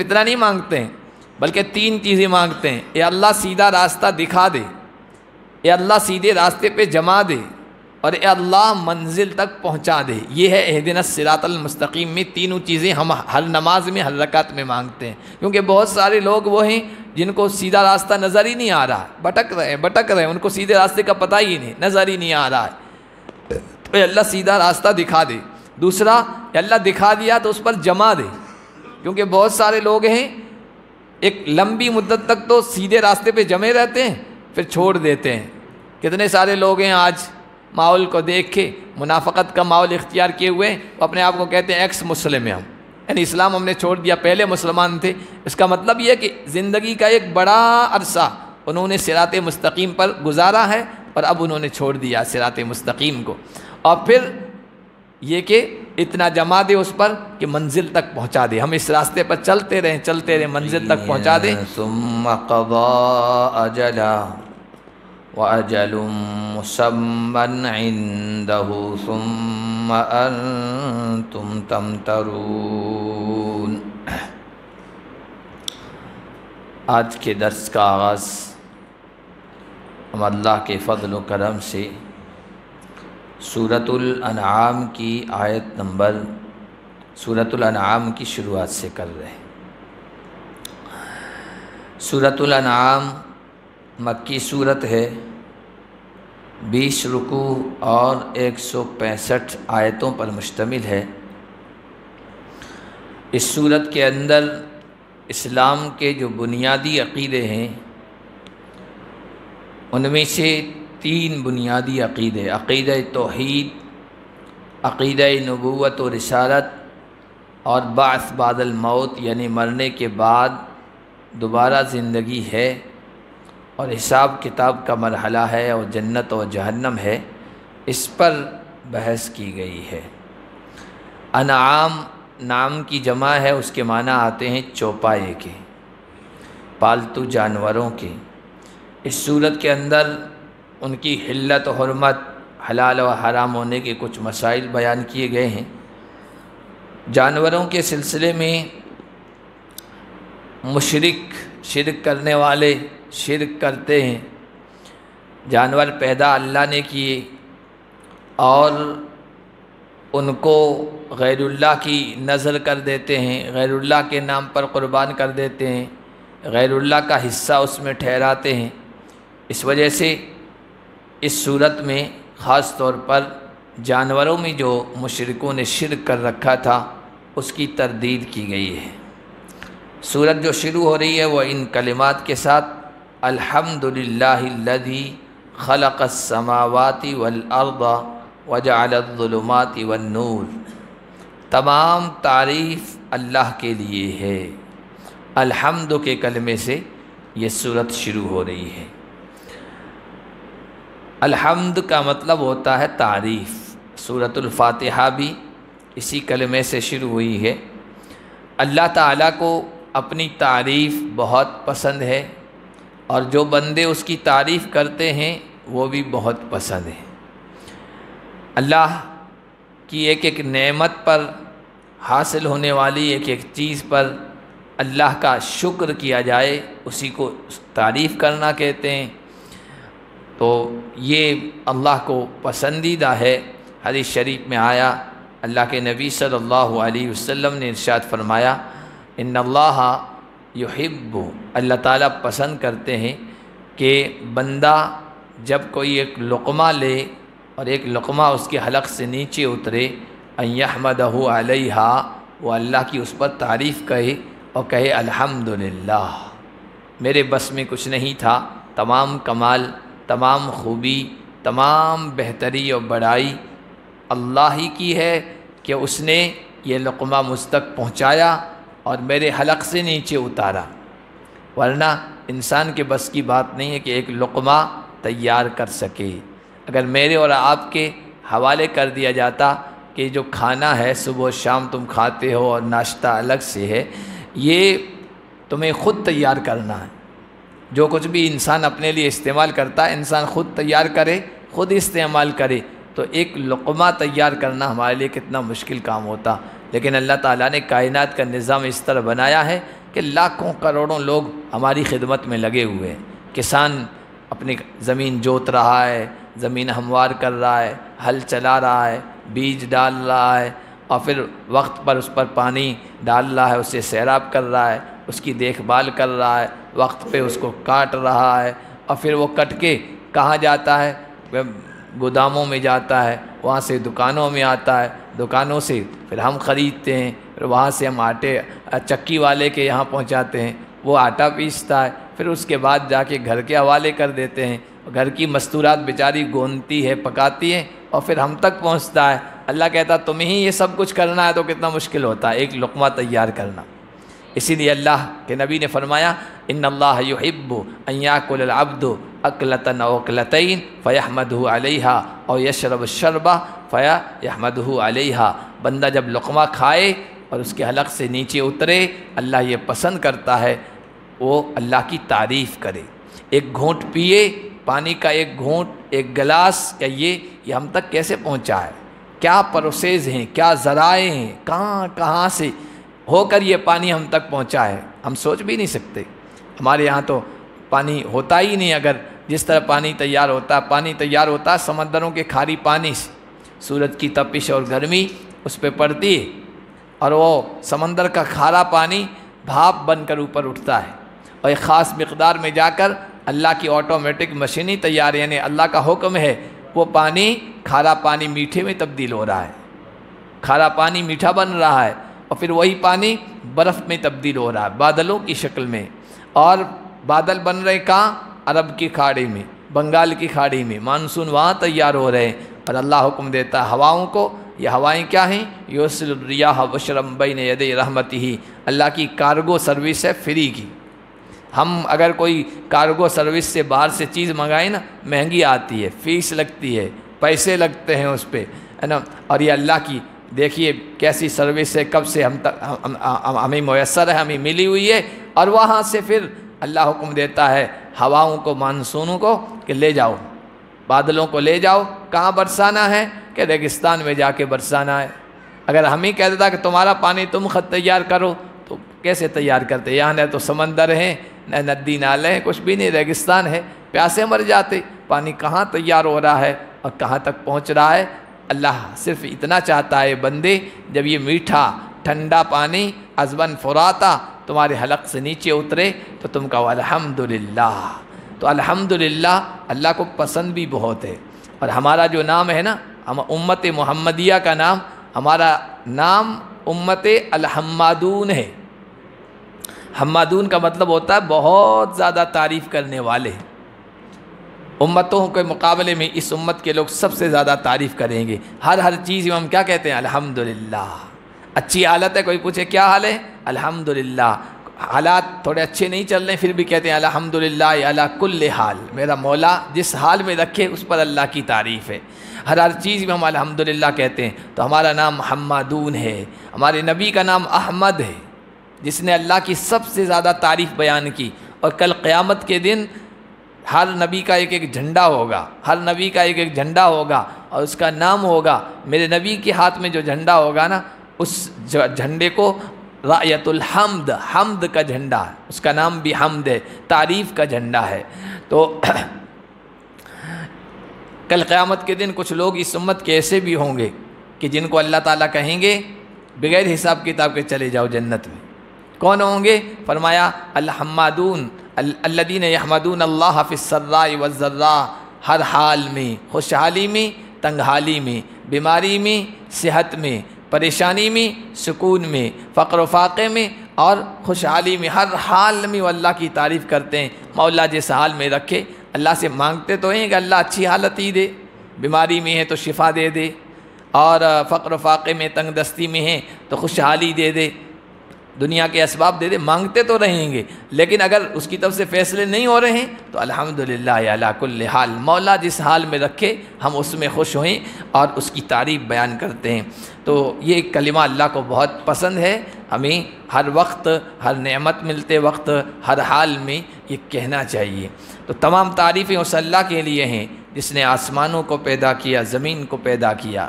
اتنا نہیں مانگتے ہیں بلکہ 3 چیزیں مانگتے ہیں۔ اے اللہ سیدھا راستہ دکھا دے، اے اللہ سیدھے راستے پہ جما دے، اور اے اللہ منزل تک پہنچا دے۔ یہ ہے اہدنا الصراط المستقیم میں تینوں چیزیں ہم ہر نماز میں، ہر رکعت میں مانگتے ہیں، کیونکہ بہت سارے لوگ وہ ہیں جن کو سیدھا راستہ نظر ہی نہیں آ رہا، بھٹک رہے ہیں، ان کو سیدھے راستے کا پتہ ہی نہیں، نظر ہی نہیں آ رہا ہے۔ اے اللہ سیدھا راستہ دکھا دے۔ دوسرا، اے اللہ دکھا دیا تو اس پر جما دے، کیونکہ بہت سارے لوگ ہیں ایک لمبی مدت تک تو سیدھے راستے پہ جمے رہتے ہیں، پھر چھوڑ دیتے ہیں۔ کتنے سارے لوگ ہیں آج ماحول کو دیکھ کے منافقت کا ماحول اختیار کیے ہوئے ہیں، وہ اپنے آپ کو کہتے ہیں ایکس مسلم ہیں ہم، یعنی اسلام ہم نے چھوڑ دیا، پہلے مسلمان تھے۔ اس کا مطلب یہ ہے کہ زندگی کا ایک بڑا عرصہ انہوں نے صراط مستقیم پر گزارا ہے، اور اب انہوں نے چھوڑ دیا صراط مستقیم کو، اور پھر یہ کہ اتنا جما دے اس پر کہ منزل تک پہنچا دے۔ ہم اس راستے پر چلتے رہیں، منزل تک پہنچا دے۔ ثم قضى أجلا وأجل مسمى عنده ثم أنتم تمترون۔ آج کے درس کا آغاز ہم اللہ کے فضل و کرم سے سورۃ الانعام کی آیت نمبر، سورۃ الانعام کی شروعات سے کر رہے ہیں۔ سورۃ الانعام مکی صورت ہے، 20 رکوع اور 165 آیتوں پر مشتمل ہے۔ اس سورت کے اندر اسلام کے جو بنیادی عقیدے ہیں ان میں سے 3 بنیادی عقیدے، عقیدہ توحید، عقیدہ نبوت و رسالت، اور بعث بعد الموت یعنی مرنے کے بعد دوبارہ زندگی ہے اور حساب کتاب کا مرحلہ ہے اور جنت و جہنم ہے، اس پر بحث کی گئی ہے۔ انعام نام کی جمع ہے، اس کے معنی آتے ہیں چوپائے کے، پالتو جانوروں کے۔ اس صورت کے اندر ان کی حلت و حرمت، حلال و حرام ہونے کے کچھ مسائل بیان کیے گئے ہیں۔ جانوروں کے سلسلے میں مشرک، شرک کرنے والے شرک کرتے ہیں، جانور پیدا اللہ نے کیے اور ان کو غیر اللہ کی نذر کر دیتے ہیں، غیر اللہ کے نام پر قربان کر دیتے ہیں، غیر اللہ کا حصہ اس میں ٹھہراتے ہیں۔ اس وجہ سے اس صورت میں خاص طور پر جانوروں میں جو مشرکوں نے شرک کر رکھا تھا اس کی تردید کی گئی ہے۔ سورت جو شروع ہو رہی ہے وہ ان کلمات کے ساتھ، الحمدللہ الذی خلق السماوات والارض وجعل الظلمات والنور۔ تمام تعریف اللہ کے لیے ہے۔ الحمد کے کلمے سے یہ سورت شروع ہو رہی ہے۔ الحمد کا مطلب ہوتا ہے تعریف۔ سورۃ الفاتحہ بھی اسی کلمے سے شروع ہوئی ہے۔ اللہ تعالیٰ کو اپنی تعریف بہت پسند ہے، اور جو بندے اس کی تعریف کرتے ہیں وہ بھی بہت پسند ہے۔ اللہ کی ایک ایک نعمت پر، حاصل ہونے والی ایک ایک چیز پر اللہ کا شکر کیا جائے، اسی کو تعریف کرنا کہتے ہیں۔ تو یہ اللہ کو پسندیدہ ہے۔ حدیث شریف میں آیا، اللہ کے نبی صلی اللہ علیہ وسلم نے ارشاد فرمایا، ان اللہ یحب، اللہ تعالیٰ پسند کرتے ہیں کہ بندہ جب کوئی ایک لقمہ لے اور ایک لقمہ اس کے حلق سے نیچے اترے، ان یحمدہ علیہا، وہ اللہ کی اس پر تعریف کہے اور کہے الحمدللہ، میرے بس میں کچھ نہیں تھا، تمام کمال، تمام خوبی، تمام بہتری اور بڑائی اللہ ہی کی ہے کہ اس نے یہ لقمہ مجھ تک پہنچایا اور میرے حلق سے نیچے اتارا، ورنہ انسان کے بس کی بات نہیں ہے کہ ایک لقمہ تیار کر سکے۔ اگر میرے اور آپ کے حوالے کر دیا جاتا کہ جو کھانا ہے صبح و شام تم کھاتے ہو اور ناشتہ الگ سے ہے، یہ تمہیں خود تیار کرنا ہے، جو کچھ بھی انسان اپنے لیے استعمال کرتا ہے انسان خود تیار کرے، خود استعمال کرے، تو ایک لقمہ تیار کرنا ہمارے لیے کتنا مشکل کام ہوتا۔ لیکن اللہ تعالیٰ نے کائنات کا نظام اس طرح بنایا ہے کہ لاکھوں کروڑوں لوگ ہماری خدمت میں لگے ہوئے ہیں۔ کسان اپنی زمین جوت رہا ہے، زمین ہموار کر رہا ہے، ہل چلا رہا ہے، بیج ڈال رہا ہے، اور پھر وقت پر اس پر پانی ڈال رہا ہے، اسے سیراب کر رہا ہے، اس کی دیکھ بھال کر رہا ہے، وقت پہ اس کو کاٹ رہا ہے، اور پھر وہ کٹ کے کہاں جاتا ہے؟ گوداموں میں جاتا ہے، وہاں سے دکانوں میں آتا ہے، دکانوں سے پھر ہم خریدتے ہیں، پھر وہاں سے ہم آٹے چکی والے کے یہاں پہنچاتے ہیں، وہ آٹا پیستا ہے، پھر اس کے بعد جا کے گھر کے حوالے کر دیتے ہیں، گھر کی مستورات بیچاری گونتی ہے، پکاتی ہے، اور پھر ہم تک پہنچتا ہے۔ اللہ کہتا تمہیں ہی یہ سب کچھ کرنا ہے تو کتنا مشکل ہوتا ہے ایک لقمہ تیار کرنا۔ اسی لیے اللہ کے نبی نے فرمایا ان اللہ یحب ان یاکل العبد اکلۃ او اکلتین فیحمدہ علیہا او یشرب الشربہ فیحمدہ علیہا، بندہ جب لقمہ کھائے اور اس کے حلق سے نیچے اترے، اللہ یہ پسند کرتا ہے وہ اللہ کی تعریف کرے، ایک گھونٹ پیے پانی کا، ایک گھونٹ، ایک گلاس، کہ یہ ہم تک کیسے پہنچا ہے، کیا پروسیس ہیں، کیا ذرائع ہیں، کہاں سے ہو کر یہ پانی ہم تک پہنچا ہے، ہم سوچ بھی نہیں سکتے۔ ہمارے یہاں تو پانی ہوتا ہی نہیں، اگر جس طرح پانی تیار ہوتا ہے سمندروں کے کھاری پانی سے، سورج کی تپش اور گرمی اس پہ پڑتی ہے، اور وہ سمندر کا کھارا پانی بھاپ بن کر اوپر اٹھتا ہے، اور ایک خاص مقدار میں جا کر اللہ کی آٹومیٹک مشینی تیار، یعنی اللہ کا حکم ہے، وہ پانی کھارا پانی میٹھے میں تبدیل ہو رہا ہے، کھارا پانی میٹھا بن رہا ہے، اور پھر وہی پانی برف میں تبدیل ہو رہا ہے بادلوں کی شکل میں، اور بادل بن رہے کہاں؟ عرب کی کھاڑی میں، بنگال کی کھاڑی میں، مانسون وہاں تیار ہو رہے ہیں، اور اللہ حکم دیتا ہے ہواؤں کو، یہ ہوائیں کیا ہیں؟ یرسل الریاح بشرا بین یدی رحمتہ، اللہ کی کارگو سروس ہے فری کی۔ ہم اگر کوئی کارگو سروس سے باہر سے چیز منگائیں نا، مہنگی آتی ہے، فیس لگتی ہے، پیسے لگتے ہیں اس پہ، ہے نا، اور یہ اللہ کی دیکھیے کیسی سروس ہے، کب سے ہمیں میسر ہے، ہمیں ملی ہوئی ہے، اور وہاں سے پھر اللہ حکم دیتا ہے ہواؤں کو، مانسونوں کو، کہ لے جاؤ، بادلوں کو لے جاؤ، کہاں برسانا ہے؟ کہ ریگستان میں جا کے برسانا ہے۔ اگر ہم ہی کہہ دیتا کہ تمہارا پانی تم خود تیار کرو تو کیسے تیار کرتے؟ یہاں نہ تو سمندر ہیں، نہ ندی نالے ہیں، کچھ بھی نہیں، ریگستان ہے، پیاسے مر جاتے۔ پانی کہاں تیار ہو رہا ہے اور کہاں تک پہنچ رہا ہے؟ اللہ صرف اتنا چاہتا ہے بندے، جب یہ میٹھا ٹھنڈا پانی عذباً فراتا تمہارے حلق سے نیچے اترے تو تم کہو الحمدللہ۔ تو الحمدللہ اللہ کو پسند بھی بہت ہے، اور ہمارا جو نام ہے نا، ہم امت محمدیہ کا نام، ہمارا نام امت الحمادون ہے۔ حمادون کا مطلب ہوتا ہے بہت زیادہ تعریف کرنے والے۔ امتوں کے مقابلے میں اس امت کے لوگ سب سے زیادہ تعریف کریں گے، ہر چیز میں ہم کیا کہتے ہیں؟ الحمدللہ۔ اچھی حالت ہے، کوئی پوچھے کیا حال ہے؟ الحمدللہ۔ حالات تھوڑے اچھے نہیں چل رہے، پھر بھی کہتے ہیں الحمدللہ علی کل حال، میرا مولا جس حال میں رکھے اس پر اللہ کی تعریف ہے۔ ہر چیز میں ہم الحمدللہ کہتے ہیں، تو ہمارا نام حمادون ہے۔ ہمارے نبی کا نام احمد ہے، جس نے اللہ کی سب سے زیادہ تعریف بیان کی، اور کل قیامت کے دن ہر نبی کا ایک ایک جھنڈا ہوگا، ہر نبی کا ایک ایک جھنڈا ہوگا، اور اس کا نام ہوگا۔ میرے نبی کے ہاتھ میں جو جھنڈا ہوگا نا، اس جھنڈے کو رایت الحمد، حمد کا جھنڈا ہے، اس کا نام بھی حمد ہے، تعریف کا جھنڈا ہے۔ تو کل قیامت کے دن کچھ لوگ اس امت کے ایسے بھی ہوں گے کہ جن کو اللہ تعالیٰ کہیں گے بغیر حساب کتاب کے چلے جاؤ جنت میں۔ کون ہوں گے؟ فرمایا الحمادون الذین یحمدون اللہ فی السراء والضراء، ہر حال میں، خوشحالی میں، تنگحالی میں، بیماری میں، صحت میں، پریشانی میں، سکون میں، فقر و فاقے میں اور خوشحالی میں، ہر حال میں وہ اللہ کی تعریف کرتے ہیں۔ مولا جس حال میں رکھے، اللہ سے مانگتے تو ہیں کہ اللہ اچھی حالت ہی دے، بیماری میں ہے تو شفا دے دے، اور فقر و فاقے میں، تنگ دستی میں ہیں تو خوشحالی دے دے، دنیا کے اسباب دے دے، مانگتے تو رہیں گے، لیکن اگر اس کی طرف سے فیصلے نہیں ہو رہے ہیں تو الحمدللہ علی کل حال، مولا جس حال میں رکھے ہم اس میں خوش ہوئیں اور اس کی تعریف بیان کرتے ہیں۔ تو یہ کلمہ اللہ کو بہت پسند ہے، ہمیں ہر وقت، ہر نعمت ملتے وقت، ہر حال میں یہ کہنا چاہیے۔ تو تمام تعریفیں اس اللہ کے لیے ہیں جس نے آسمانوں کو پیدا کیا، زمین کو پیدا کیا۔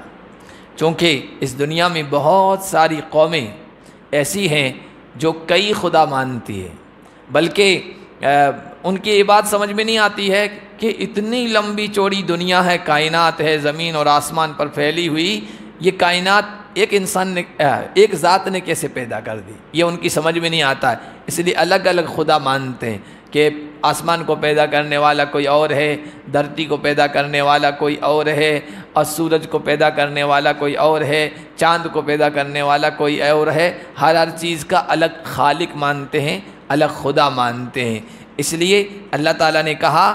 چونکہ اس دنیا میں بہت ساری قومیں ایسی ہیں جو کئی خدا مانتی ہے، بلکہ ان کی یہ بات سمجھ میں نہیں آتی ہے کہ اتنی لمبی چوڑی دنیا ہے، کائنات ہے، زمین اور آسمان پر پھیلی ہوئی، یہ کائنات ایک انسان نے، ایک ذات نے کیسے پیدا کر دی، یہ ان کی سمجھ میں نہیں آتا ہے۔ اس لیے الگ الگ خدا مانتے ہیں کہ آسمان کو پیدا کرنے والا کوئی اور ہے، دھرتی کو پیدا کرنے والا کوئی اور ہے، اور سورج کو پیدا کرنے والا کوئی اور ہے، چاند کو پیدا کرنے والا کوئی اور ہے۔ ہر چیز کا الگ خالق مانتے ہیں، الگ خدا مانتے ہیں۔ اس لیے اللہ تعالیٰ نے کہا،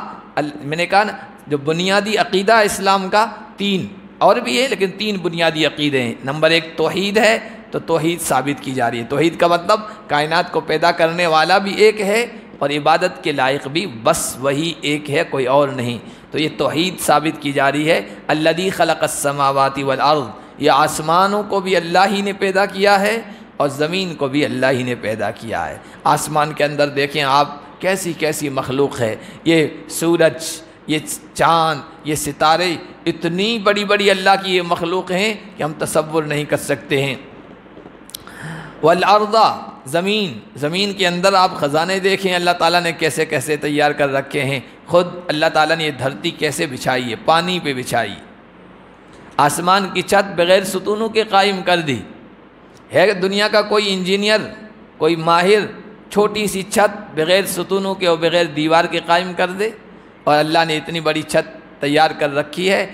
میں نے کہا نا، جو بنیادی عقیدہ اسلام کا تین اور بھی ہے، لیکن تین بنیادی عقیدے ہیں۔ نمبر ایک توحید ہے، تو توحید ثابت کی جا رہی ہے۔ توحید کا مطلب کائنات کو پیدا کرنے والا بھی ایک ہے اور عبادت کے لائق بھی بس وہی ایک ہے، کوئی اور نہیں۔ تو یہ توحید ثابت کی جا رہی ہے۔ الذی خلق السماوات والارض، یہ آسمانوں کو بھی اللہ ہی نے پیدا کیا ہے اور زمین کو بھی اللہ ہی نے پیدا کیا ہے۔ آسمان کے اندر دیکھیں آپ کیسی کیسی مخلوق ہے، یہ سورج، یہ چاند، یہ ستارے، اتنی بڑی بڑی اللہ کی یہ مخلوق ہیں کہ ہم تصور نہیں کر سکتے ہیں۔ والارض، زمین کے اندر آپ خزانے دیکھیں اللہ تعالیٰ نے کیسے کیسے تیار کر رکھے ہیں۔ خود اللہ تعالیٰ نے یہ دھرتی کیسے بچھائی ہے، پانی پہ بچھائی۔ آسمان کی چھت بغیر ستونوں کے قائم کر دی ہے۔ دنیا کا کوئی انجینئر، کوئی ماہر چھوٹی سی چھت بغیر ستونوں کے اور بغیر دیوار کے قائم کر دے؟ اور اللہ نے اتنی بڑی چھت تیار کر رکھی ہے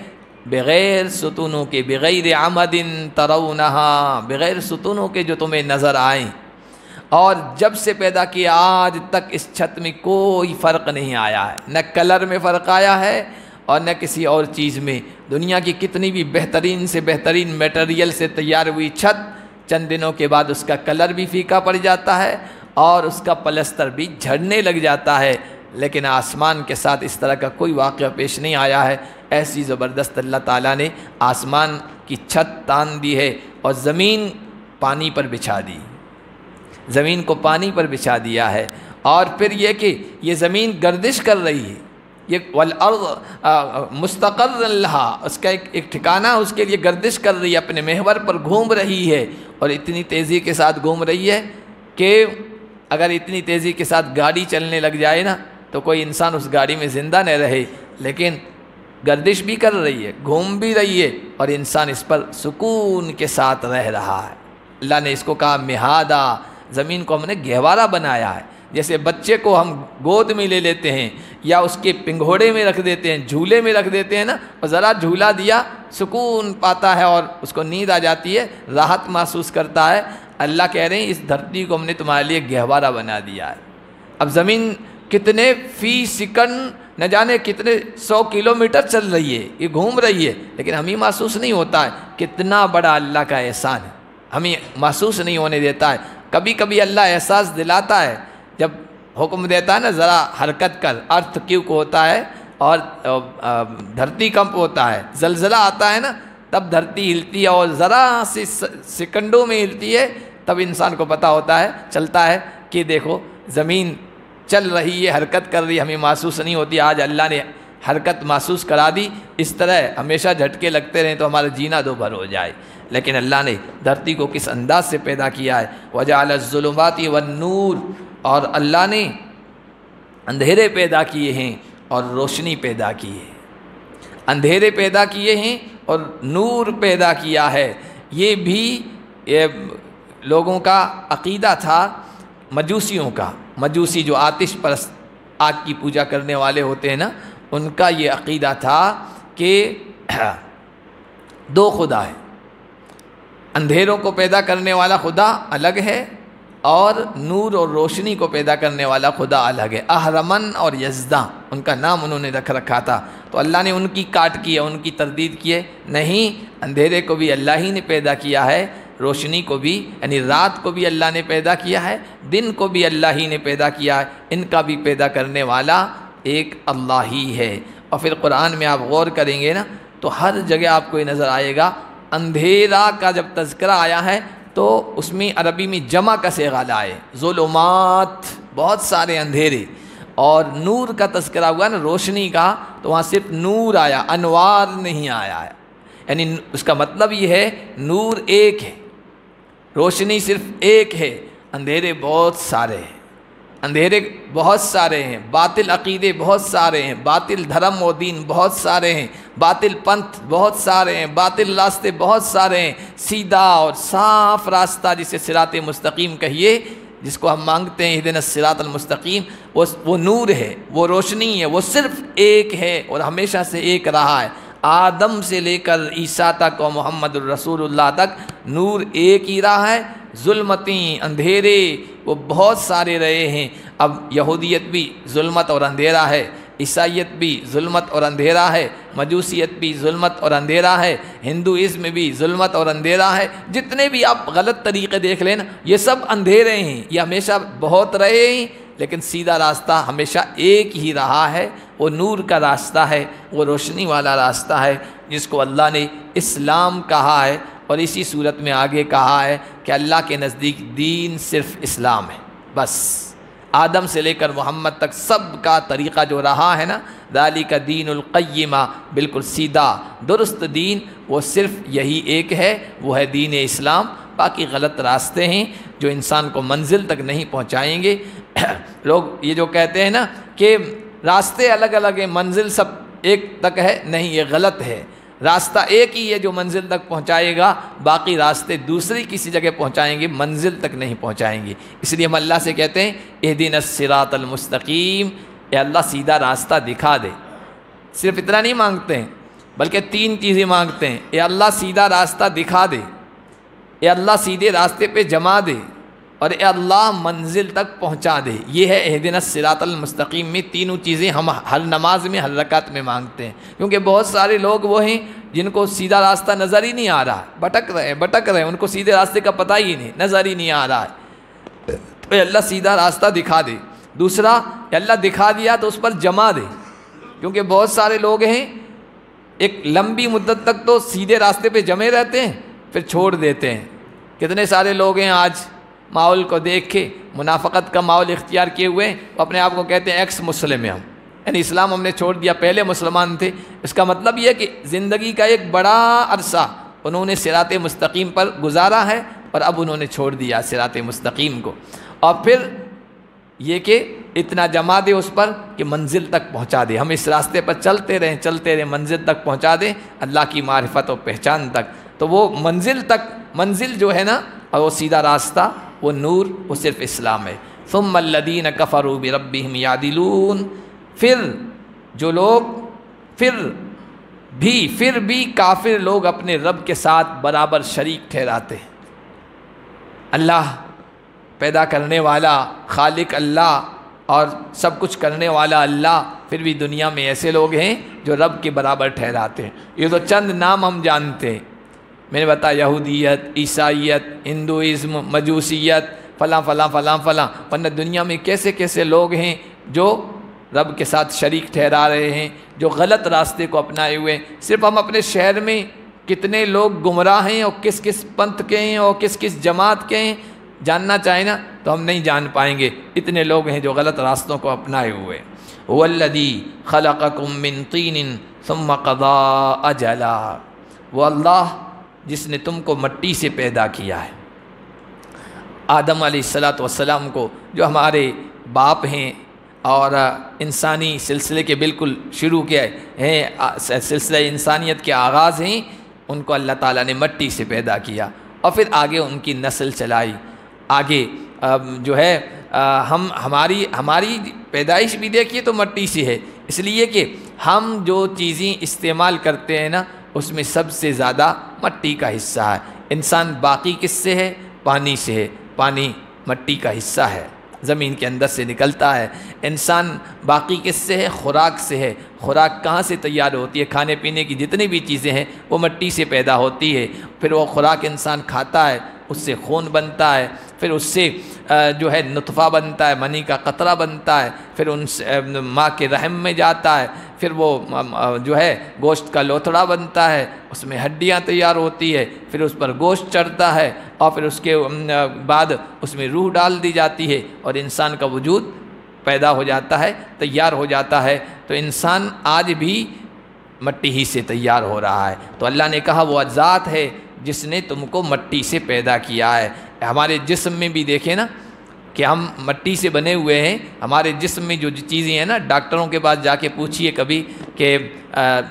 بغیر ستونوں کے، بغیر عمد ترونہا، بغیر ستونوں کے جو تمہیں نظر آئیں۔ اور جب سے پیدا کیا آج تک اس چھت میں کوئی فرق نہیں آیا ہے، نہ کلر میں فرق آیا ہے اور نہ کسی اور چیز میں۔ دنیا کی کتنی بھی بہترین سے بہترین میٹیریل سے تیار ہوئی چھت، چند دنوں کے بعد اس کا کلر بھی پھیکا پڑ جاتا ہے اور اس کا پلستر بھی جھڑنے لگ جاتا ہے، لیکن آسمان کے ساتھ اس طرح کا کوئی واقعہ پیش نہیں آیا ہے۔ ایسی زبردست اللہ تعالیٰ نے آسمان کی چھت تان دی ہے اور زمین پانی پر بچھا دی، زمین کو پانی پر بچھا دیا ہے۔ اور پھر یہ کہ یہ زمین گردش کر رہی ہے، یہ والارض مستقر لہا، اس کا ایک ٹھکانہ اس کے لیے گردش کر رہی ہے، اپنے محور پر گھوم رہی ہے، اور اتنی تیزی کے ساتھ گھوم رہی ہے کہ اگر اتنی تیزی کے ساتھ گاڑی چلنے لگ جائے نا تو کوئی انسان اس گاڑی میں زندہ نہ رہے، لیکن گردش بھی کر رہی ہے، گھوم بھی رہی ہے، اور انسان اس پر سکون کے ساتھ رہ رہا ہے۔ اللہ نے اس کو کہا مہادا، زمین کو ہم نے گہوارہ بنایا ہے۔ جیسے بچے کو ہم گود میں لے لیتے ہیں یا اس کے پنگھوڑے میں رکھ دیتے ہیں، جھولے میں رکھ دیتے ہیں نا، اور ذرا جھولا دیا سکون پاتا ہے اور اس کو نیند آ جاتی ہے، راحت محسوس کرتا ہے۔ اللہ کہہ رہے ہیں اس دھرتی کو ہم نے تمہارے لیے گہوارہ بنا دیا ہے۔ اب زمین کتنے فی سیکنڈ نہ جانے کتنے 100 کلومیٹر چل رہی ہے، یہ گھوم رہی ہے، لیکن ہمیں محسوس نہیں ہوتا ہے کتنا بڑا اللہ کا احسان ہے، ہمیں محسوس نہیں ہونے دیتا ہے۔ کبھی کبھی اللہ احساس دلاتا ہے، جب حکم دیتا ہے نا ذرا حرکت کر، ارتھ کیوک ہوتا ہے اور دھرتی کمپ ہوتا ہے، زلزلہ آتا ہے نا، تب دھرتی ہلتی ہے اور ذرا سی سیکنڈوں میں ہلتی ہے، تب انسان کو پتہ ہوتا ہے، چلتا ہے کہ دیکھو زمین چل رہی ہے، حرکت کر رہی ہے، ہمیں محسوس نہیں ہوتی۔ آج اللہ نے حرکت محسوس کرا دی۔ اس طرح ہمیشہ جھٹکے لگتے رہیں تو ہمارا جینا دو بھر ہو جائے، لیکن اللہ نے دھرتی کو کس انداز سے پیدا کیا ہے۔ وَجَعَلَ الظُّلُمَاتِ وَالنُّورِ، اور اللہ نے اندھیرے پیدا کیے ہیں اور روشنی پیدا کی ہے، اندھیرے پیدا کیے ہیں اور نور پیدا کیا ہے۔ یہ بھی لوگوں کا عقیدہ تھا، مجوسیوں کا، مجوسی جو آتش پرست آگ کی پوجا کرنے والے ہوتے ہیں نا، ان کا یہ عقیدہ تھا کہ دو خدا ہے، اندھیروں کو پیدا کرنے والا خدا الگ ہے اور نور اور روشنی کو پیدا کرنے والا خدا الگ ہے۔ اہرمن اور یزداں ان کا نام انہوں نے رکھ رکھا تھا، تو اللہ نے ان کی کاٹ کی ہے، ان کی تردید کی ہے، نہیں، اندھیرے کو بھی اللہ ہی نے پیدا کیا ہے، روشنی کو بھی یعنی رات کو بھی اللہ نے پیدا کیا ہے، دن کو بھی اللہ ہی نے پیدا کیا ہے، ان کا بھی پیدا کرنے والا ایک اللہ ہی ہے۔ اور پھر قرآن میں آپ غور کریں گے نا تو ہر جگہ آپ کو یہ نظر آئے گا، اندھیرا کا جب تذکرہ آیا ہے تو اس میں عربی میں جمع کا صیغہ لائے، ظلمات، بہت سارے اندھیرے، اور نور کا تذکرہ ہوا نا روشنی کا، تو وہاں صرف نور آیا، انوار نہیں آیا ہے، یعنی اس کا مطلب یہ ہے نور ایک ہے، روشنی صرف ایک ہے، اندھیرے بہت سارے ہیں، اندھیرے بہت سارے ہیں، باطل عقیدے بہت سارے ہیں، باطل دھرم و دین بہت سارے ہیں، باطل پنتھ بہت سارے ہیں، باطل راستے بہت سارے ہیں۔ سیدھا اور صاف راستہ جسے صراط مستقیم کہیے، جس کو ہم مانگتے ہیں اہدنا الصراط المستقیم، وہ نور ہے، وہ روشنی ہے، وہ صرف ایک ہے اور ہمیشہ سے ایک رہا ہے۔ آدم سے لے کر عیسیٰ تک اور محمد الرسول اللہ تک نور ایک ہی رہا ہے۔ ظلمتیں، اندھیرے وہ بہت سارے رہے ہیں۔ اب یہودیت بھی ظلمت اور اندھیرا ہے، عیسائیت بھی ظلمت اور اندھیرا ہے، مجوسیت بھی ظلمت اور اندھیرا ہے، ہندوازم بھی ظلمت اور اندھیرا ہے۔ جتنے بھی آپ غلط طریقے دیکھ لیں نا، یہ سب اندھیرے ہیں، یہ ہمیشہ بہت رہے ہیں، لیکن سیدھا راستہ ہمیشہ ایک ہی رہا ہے۔ وہ نور کا راستہ ہے، وہ روشنی والا راستہ ہے، جس کو اللہ نے اسلام کہا ہے، اور اسی صورت میں آگے کہا ہے کہ اللہ کے نزدیک دین صرف اسلام ہے بس۔ آدم سے لے کر محمد تک سب کا طریقہ جو رہا ہے نا، ذالک دین القیمہ، بالکل سیدھا درست دین، وہ صرف یہی ایک ہے، وہ ہے دین اسلام۔ باقی غلط راستے ہیں جو انسان کو منزل تک نہیں پہنچائیں گے۔ لوگ یہ جو کہتے ہیں نا کہ راستے الگ الگ ہیں، منزل سب ایک تک ہے، نہیں، یہ غلط ہے۔ راستہ ایک ہی ہے جو منزل تک پہنچائے گا، باقی راستے دوسری کسی جگہ پہنچائیں گے، منزل تک نہیں پہنچائیں گے۔ اس لیے ہم اللہ سے کہتے ہیں اہدنا الصراط المستقیم، اے اللہ سیدھا راستہ دکھا دے۔ صرف اتنا نہیں مانگتے ہیں، بلکہ 3 چیزیں مانگتے ہیں۔ اے اللہ سیدھا راستہ دکھا دے، اے اللہ سیدھے راستے پہ جما دے، اور اے اللہ منزل تک پہنچا دے۔ یہ ہے اہدنا الصراط المستقیم میں تینوں چیزیں ہم ہر نماز میں، ہر رکعت میں مانگتے ہیں، کیونکہ بہت سارے لوگ وہ ہیں جن کو سیدھا راستہ نظر ہی نہیں آ رہا، بھٹک رہے، ان کو سیدھے راستے کا پتہ ہی نہیں، نظر ہی نہیں آ رہا ہے۔ تو اے اللہ سیدھا راستہ دکھا دے۔ دوسرا، اے اللہ دکھا دیا تو اس پر جما دے، کیونکہ بہت سارے لوگ ہیں ایک لمبی مدت تک تو سیدھے راستے پہ جمے رہتے ہیں، پھر چھوڑ دیتے ہیں۔ کتنے سارے لوگ ہیں آج ماحول کو دیکھ کے منافقت کا ماحول اختیار کیے ہوئے، وہ اپنے آپ کو کہتے ہیں ایکس مسلم ہیں ہم، یعنی اسلام ہم نے چھوڑ دیا، پہلے مسلمان تھے۔ اس کا مطلب یہ ہے کہ زندگی کا ایک بڑا عرصہ انہوں نے صراط مستقیم پر گزارا ہے، اور اب انہوں نے چھوڑ دیا صراط مستقیم کو، اور پھر یہ کہ اتنا جما دے اس پر کہ منزل تک پہنچا دے۔ ہم اس راستے پر چلتے رہیں، منزل تک پہنچا دیں، اللہ کی معرفت و پہچان تک۔ تو وہ منزل جو ہے نا، اور وہ سیدھا راستہ، وہ نور، وہ صرف اسلام ہے۔ ثم الذین کفروا بربہم یعدلون، پھر جو لوگ پھر بھی کافر لوگ اپنے رب کے ساتھ برابر شریک ٹھہراتے ہیں۔ اللہ پیدا کرنے والا، خالق اللہ اور سب کچھ کرنے والا اللہ، پھر بھی دنیا میں ایسے لوگ ہیں جو رب کے برابر ٹھہراتے ہیں۔ یہ تو چند نام ہم جانتے ہیں، میں نے بتایا یہودیت، عیسائیت، ہندوازم، مجوسیت، فلاں فلاں فلاں فلاں، ورنہ دنیا میں کیسے کیسے لوگ ہیں جو رب کے ساتھ شریک ٹھہرا رہے ہیں، جو غلط راستے کو اپنائے ہوئے ہیں۔ صرف ہم اپنے شہر میں کتنے لوگ گمراہ ہیں اور کس کس پنتھ کے ہیں اور کس کس جماعت کے ہیں، جاننا چاہیں نا تو ہم نہیں جان پائیں گے، اتنے لوگ ہیں جو غلط راستوں کو اپنائے ہوئے۔ هو الذی خلقکم من طین ثم قضى اجلا، وہ اللہ جس نے تم کو مٹی سے پیدا کیا ہے۔ آدم علیہ السلام کو جو ہمارے باپ ہیں اور انسانی سلسلے کے بالکل شروع کے ہیں، سلسلہ انسانیت کے آغاز ہیں، ان کو اللہ تعالیٰ نے مٹی سے پیدا کیا، اور پھر آگے ان کی نسل چلائی۔ آگے جو ہے ہماری پیدائش بھی دیکھیے تو مٹی سے ہے، اس لیے کہ ہم جو چیزیں استعمال کرتے ہیں نا، اس میں سب سے زیادہ مٹی کا حصہ ہے۔ انسان باقی کس سے ہے؟ پانی سے ہے، پانی مٹی کا حصہ ہے، زمین کے اندر سے نکلتا ہے۔ انسان باقی کس سے ہے؟ خوراک سے ہے۔ خوراک کہاں سے تیار ہوتی ہے؟ کھانے پینے کی جتنی بھی چیزیں ہیں وہ مٹی سے پیدا ہوتی ہے۔ پھر وہ خوراک انسان کھاتا ہے، اس سے خون بنتا ہے، پھر اس سے جو ہے نطفہ بنتا ہے، منی کا قطرہ بنتا ہے، پھر ان سے ماں کے رحم میں جاتا ہے، پھر وہ جو ہے گوشت کا لوتھڑا بنتا ہے، اس میں ہڈیاں تیار ہوتی ہے، پھر اس پر گوشت چڑھتا ہے، اور پھر اس کے بعد اس میں روح ڈال دی جاتی ہے، اور انسان کا وجود پیدا ہو جاتا ہے، تیار ہو جاتا ہے۔ تو انسان آج بھی مٹی ہی سے تیار ہو رہا ہے۔ تو اللہ نے کہا وہ ذات ہے جس نے تم کو مٹی سے پیدا کیا ہے۔ ہمارے جسم میں بھی دیکھیں نا، کہ ہم مٹی سے بنے ہوئے ہیں، ہمارے جسم میں جو چیزیں ہیں نا، ڈاکٹروں کے پاس جا کے پوچھئے کبھی کہ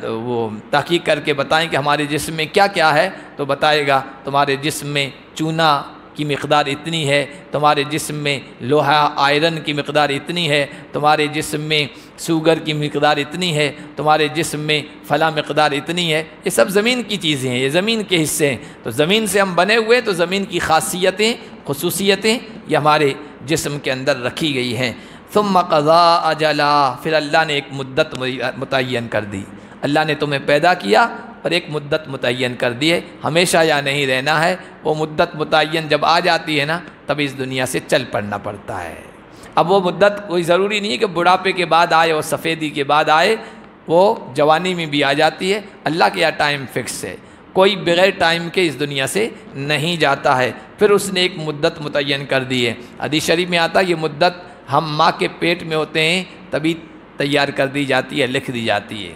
وہ تحقیق کر کے بتائیں کہ ہمارے جسم میں کیا کیا ہے، تو بتائے گا تمہارے جسم میں چونا کی مقدار اتنی ہے، تمہارے جسم میں لوہا آئرن کی مقدار اتنی ہے، تمہارے جسم میں شوگر کی مقدار اتنی ہے، تمہارے جسم میں فلاں مقدار اتنی ہے۔ یہ سب زمین کی چیزیں ہیں، یہ زمین کے حصے ہیں، تو زمین سے ہم بنے ہوئے، تو زمین کی خاصیتیں، خصوصیتیں یہ ہمارے جسم کے اندر رکھی گئی ہیں۔ ثم قضا اجلا، پھر اللہ نے ایک مدت متعین کر دی۔ اللہ نے تمہیں پیدا کیا اور ایک مدت متعین کر دی ہے، ہمیشہ یا نہیں رہنا ہے۔ وہ مدت متعین جب آ جاتی ہے نا، تب اس دنیا سے چل پڑنا پڑتا ہے۔ اب وہ مدت کوئی ضروری نہیں ہے کہ بڑھاپے کے بعد آئے اور سفیدی کے بعد آئے، وہ جوانی میں بھی آ جاتی ہے۔ اللہ کے یہاں ٹائم فکس ہے، کوئی بغیر ٹائم کے اس دنیا سے نہیں جاتا ہے۔ پھر اس نے ایک مدت متعین کر دی ہے۔ حدیث شریف میں آتا ہے یہ مدت ہم ماں کے پیٹ میں ہوتے ہیں تبھی تیار کر دی جاتی ہے، لکھ دی جاتی ہے۔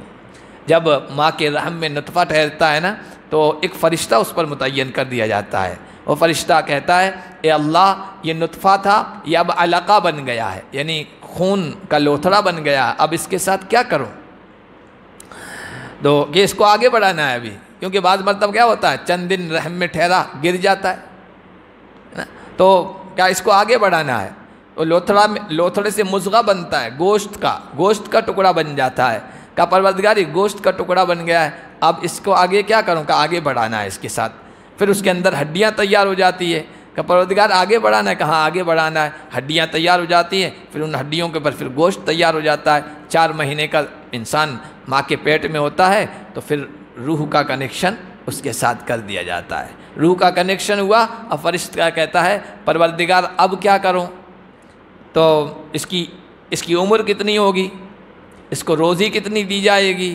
جب ماں کے رحم میں نطفہ ٹھہرتا ہے نا، تو ایک فرشتہ اس پر متعین کر دیا جاتا ہے۔ وہ فرشتہ کہتا ہے اے اللہ، یہ نطفہ تھا، یہ اب علقہ بن گیا ہے، یعنی خون کا لوتھڑا بن گیا ہے، اب اس کے ساتھ کیا کروں؟ تو کہ اس کو آگے بڑھانا ہے ابھی، کیونکہ بعض مرتبہ کیا ہوتا ہے، چند دن رحم میں ٹھہرا گر جاتا ہے، تو کیا اس کو آگے بڑھانا ہے؟ تو لوتھڑے سے مضغہ بنتا ہے، گوشت کا ٹکڑا بن جاتا ہے۔ کہا پروردگار یہ گوشت کا ٹکڑا بن گیا ہے، اب اس کو آگے کیا کروں؟ کہا آگے بڑھانا ہے اس کے ساتھ۔ پھر اس کے اندر ہڈیاں تیار ہو جاتی ہے، کہ پروردگار آگے بڑھانا ہے، کہاں آگے بڑھانا ہے، ہڈیاں تیار ہو جاتی ہیں، پھر ان ہڈیوں کے اوپر پھر گوشت تیار ہو جاتا ہے۔ 4 مہینے کا انسان ماں کے پیٹ میں ہوتا ہے، تو پھر روح کا کنیکشن اس کے ساتھ کر دیا جاتا ہے۔ روح کا کنیکشن ہوا، اب فرشتہ کہتا ہے پروردگار اب کیا کروں؟ تو اس کی عمر کتنی ہوگی، اس کو روزی کتنی دی جائے گی،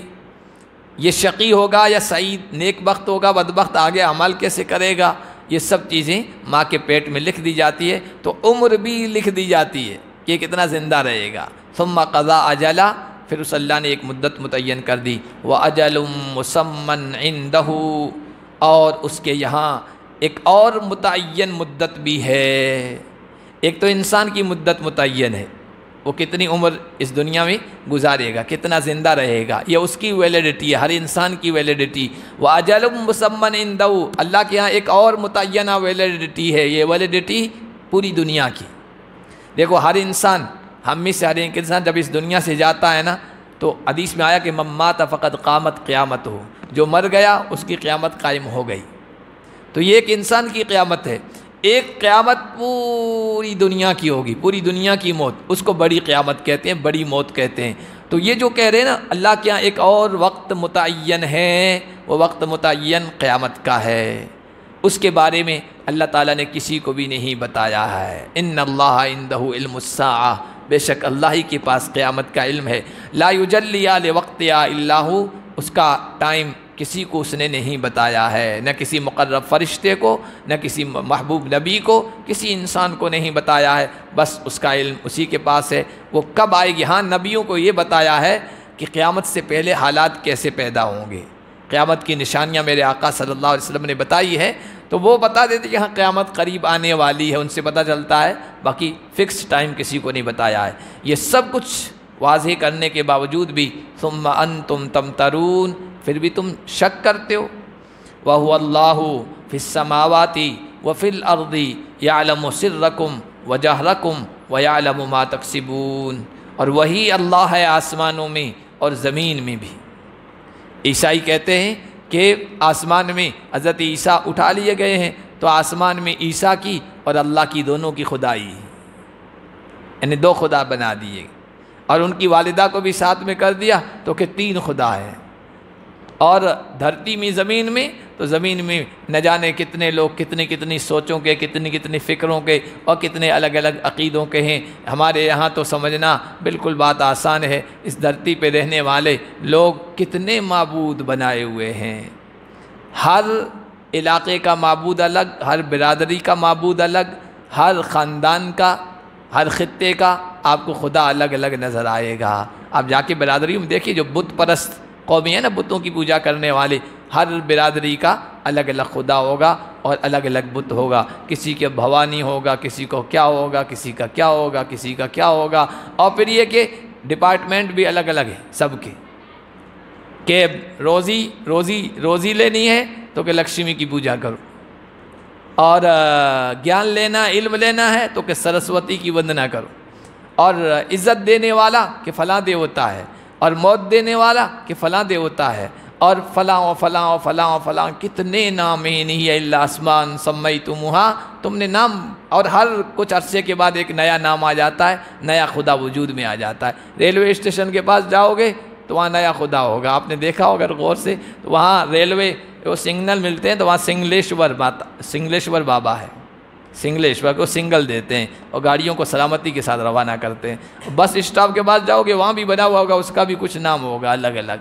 یہ شقی ہوگا یا سعید، نیک بخت ہوگا بدبخت، آگے عمل کیسے کرے گا، یہ سب چیزیں ماں کے پیٹ میں لکھ دی جاتی ہے۔ تو عمر بھی لکھ دی جاتی ہے کہ یہ کتنا زندہ رہے گا۔ ثم قضا اجلا، پھر اس اللہ نے ایک مدت متعین کر دی۔ وَأَجَلٌ مُّسَمًّى عِندَهُ، اور اس کے یہاں ایک اور متعین مدت بھی ہے۔ ایک تو انسان کی مدت متعین ہے، وہ کتنی عمر اس دنیا میں گزارے گا، کتنا زندہ رہے گا، یہ اس کی ویلیڈیٹی ہے، ہر انسان کی ویلیڈیٹی۔ وَأَجَلٌ مُّسَمًّى عِندَهُ، اللہ کے ہاں ایک اور متعینہ ویلیڈیٹی ہے، یہ ویلیڈیٹی پوری دنیا کی۔ دیکھو ہر انسان، ہم میں سے ہر ایک انسان جب اس دنیا سے جاتا ہے نا، تو حدیث میں آیا کہ من مات فقد قامت قیامتہ، جو مر گیا اس کی قیامت قائم ہو گئی۔ تو یہ ایک انسان کی قیامت ہے، ایک قیامت پوری دنیا کی ہوگی، پوری دنیا کی موت، اس کو بڑی قیامت کہتے ہیں، بڑی موت کہتے ہیں۔ تو یہ جو کہہ رہے ہیں نا اللہ کے یہاں ایک اور وقت متعین ہے، وہ وقت متعین قیامت کا ہے، اس کے بارے میں اللہ تعالیٰ نے کسی کو بھی نہیں بتایا ہے۔ ان اللہ عندہ علم الساعہ، بے شک اللہ ہی کے پاس قیامت کا علم ہے۔ لا یجلیہا لوقتہا الا ہو، اس کا ٹائم کسی کو اس نے نہیں بتایا ہے، نہ کسی مقرب فرشتے کو، نہ کسی محبوب نبی کو، کسی انسان کو نہیں بتایا ہے، بس اس کا علم اسی کے پاس ہے۔ وہ کب آئے گی؟ ہاں نبیوں کو یہ بتایا ہے کہ قیامت سے پہلے حالات کیسے پیدا ہوں گے، قیامت کی نشانیاں میرے آقا صلی اللہ علیہ وسلم نے بتائی ہے، تو وہ بتا دیتے کہ ہاں قیامت قریب آنے والی ہے، ان سے پتہ چلتا ہے، باقی فکس ٹائم کسی کو نہیں بتایا ہے۔ یہ سب کچھ واضح کرنے کے باوجود بھی ثم انتم تمترون، پھر بھی تم شک کرتے ہو۔ وَهُوَ اللَّهُ فِي السَّمَاوَاتِ وَفِي الْأَرْضِ يَعْلَمُ سِرَّكُمْ وَجَهْرَكُمْ وَيَعْلَمُ مَا تَكْسِبُونَ، اور وہی اللہ ہے آسمانوں میں اور زمین میں بھی۔ عیسائی کہتے ہیں کہ آسمان میں حضرت عیسیٰ اٹھا لیے گئے ہیں، تو آسمان میں عیسیٰ کی اور اللہ کی دونوں کی خدائی، یعنی 2 خدا بنا دیے، اور ان کی والدہ کو بھی ساتھ میں کر دیا، تو کہ 3 خدا ہیں۔ اور دھرتی میں زمین میں، تو زمین میں نہ جانے کتنے لوگ کتنی سوچوں کے، کتنی فکروں کے، اور کتنے الگ الگ عقیدوں کے ہیں۔ ہمارے یہاں تو سمجھنا بالکل بات آسان ہے، اس دھرتی پہ رہنے والے لوگ کتنے معبود بنائے ہوئے ہیں، ہر علاقے کا معبود الگ، ہر برادری کا معبود الگ، ہر خاندان کا، ہر خطے کا آپ کو خدا الگ الگ نظر آئے گا۔ آپ جا کے برادری میں دیکھیے، جو بت پرست قومی ہے نا، بتوں کی پوجا کرنے والے، ہر برادری کا الگ الگ خدا ہوگا، اور الگ الگ بت ہوگا، کسی کے بھوانی ہوگا، کسی کو کیا ہوگا، کسی کا کیا ہوگا، کسی کا کیا ہوگا، اور پھر یہ کہ ڈپارٹمنٹ بھی الگ الگ ہے سب کے، کہ روزی لینی ہے تو کہ لکشمی کی پوجا کرو، اور گیان لینا، علم لینا ہے تو کہ سرسوتی کی وندنا کرو، اور عزت دینے والا کہ فلاں دیوتا ہے، اور موت دینے والا کہ فلاں دیوتا ہے، اور فلاں و فلاں و فلاں و فلاں، کتنے نام ہی نہیں ہے الا اسمان سمیتموہا، تم نے نام، اور ہر کچھ عرصے کے بعد ایک نیا نام آ جاتا ہے، نیا خدا وجود میں آ جاتا ہے۔ ریلوے اسٹیشن کے پاس جاؤ گے تو وہاں نیا خدا ہوگا، آپ نے دیکھا ہوگا غور سے، تو وہاں ریلوے وہ سگنل ملتے ہیں تو وہاں سنگلیشور بابا ہے، سنگلیشور کو سنگل دیتے ہیں اور گاڑیوں کو سلامتی کے ساتھ روانہ کرتے ہیں۔ بس اسٹاپ کے پاس جاؤ گے وہاں بھی بنا ہوا ہوگا، اس کا بھی کچھ نام ہوگا الگ الگ۔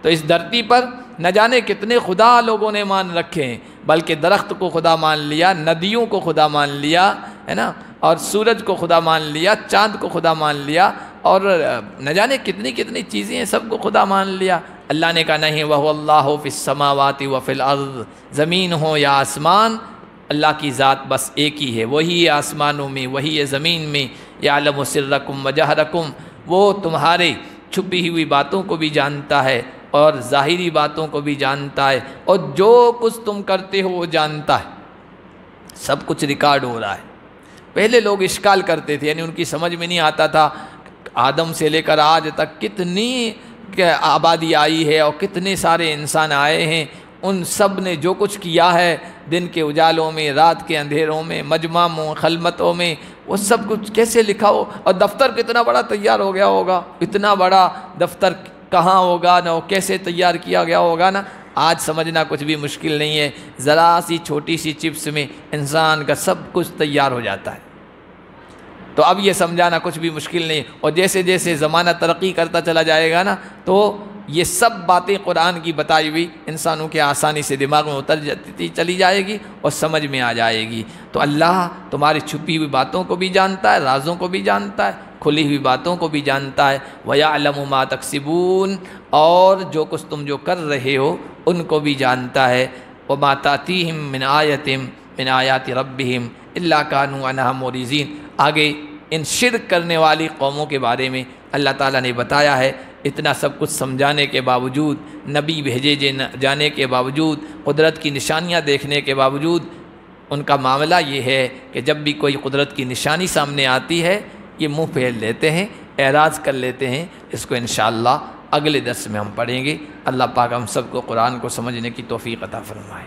تو اس دھرتی پر نہ جانے کتنے خدا لوگوں نے مان رکھے ہیں، بلکہ درخت کو خدا مان لیا، ندیوں کو خدا مان لیا ہے نا، اور سورج کو خدا مان لیا، چاند کو خدا مان لیا، اور نہ جانے کتنی کتنی چیزیں ہیں، سب کو خدا مان لیا۔ اللہ نے کہا نہیں، وَهُوَ اللَّهُ فِي السَّمَاوَاتِ وَفِي الْأَرْضِ، زمین ہو یا آسمان، اللہ کی ذات بس ایک ہی ہے، وہی ہے آسمانوں میں، وہی ہے زمین میں، یعلم سرکم وجہرکم، وہ تمہارے چھپی ہوئی باتوں کو بھی جانتا ہے اور ظاہری باتوں کو بھی جانتا ہے، اور جو کچھ تم کرتے ہو وہ جانتا ہے، سب کچھ ریکارڈ ہو رہا ہے۔ پہلے لوگ اشکال کرتے تھے، یعنی ان کی سمجھ میں نہیں آتا تھا، آدم سے لے کر آج تک کتنی آبادی آئی ہے اور کتنے سارے انسان آئے ہیں، ان سب نے جو کچھ کیا ہے دن کے اجالوں میں، رات کے اندھیروں میں، مجمعوں، خلمتوں میں، وہ سب کچھ کیسے لکھا ہو، اور دفتر کتنا بڑا تیار ہو گیا ہوگا، اتنا بڑا دفتر کہاں ہوگا نا، وہ کیسے تیار کیا گیا ہوگا نا۔ آج سمجھنا کچھ بھی مشکل نہیں ہے، ذرا سی چھوٹی سی چپس میں انسان کا سب کچھ تیار ہو جاتا ہے، تو اب یہ سمجھانا کچھ بھی مشکل نہیں، اور جیسے جیسے زمانہ ترقی کرتا چلا جائے گا نا، تو یہ سب باتیں قرآن کی بتائی ہوئی انسانوں کے آسانی سے دماغ میں اتر جاتی چلی جائے گی اور سمجھ میں آ جائے گی۔ تو اللہ تمہاری چھپی ہوئی باتوں کو بھی جانتا ہے، رازوں کو بھی جانتا ہے، کھلی ہوئی باتوں کو بھی جانتا ہے، وَيَعْلَمُ مَا تَكْسِبُونَ، اور جو کچھ تم جو کر رہے ہو ان کو بھی جانتا ہے، وَمَا تَأْتِيهِم مِّنْ آيَةٍ مِّنْ آيَاتِ رَبِّهِمْ إِلَّا كَانُوا عَنْهَا مُعْرِضِينَ۔ آگے ان شرک کرنے والی قوموں کے بارے میں اللہ تعالیٰ نے بتایا ہے، اتنا سب کچھ سمجھانے کے باوجود، نبی بھیجے جانے کے باوجود، قدرت کی نشانیاں دیکھنے کے باوجود، ان کا معاملہ یہ ہے کہ جب بھی کوئی قدرت کی نشانی سامنے آتی ہے یہ منہ پھیر لیتے ہیں، اعراض کر لیتے ہیں۔ اس کو انشاءاللہ اگلے درس میں ہم پڑھیں گے۔ اللہ پاک ہم سب کو قرآن کو سمجھنے کی توفیق عطا فرمائے۔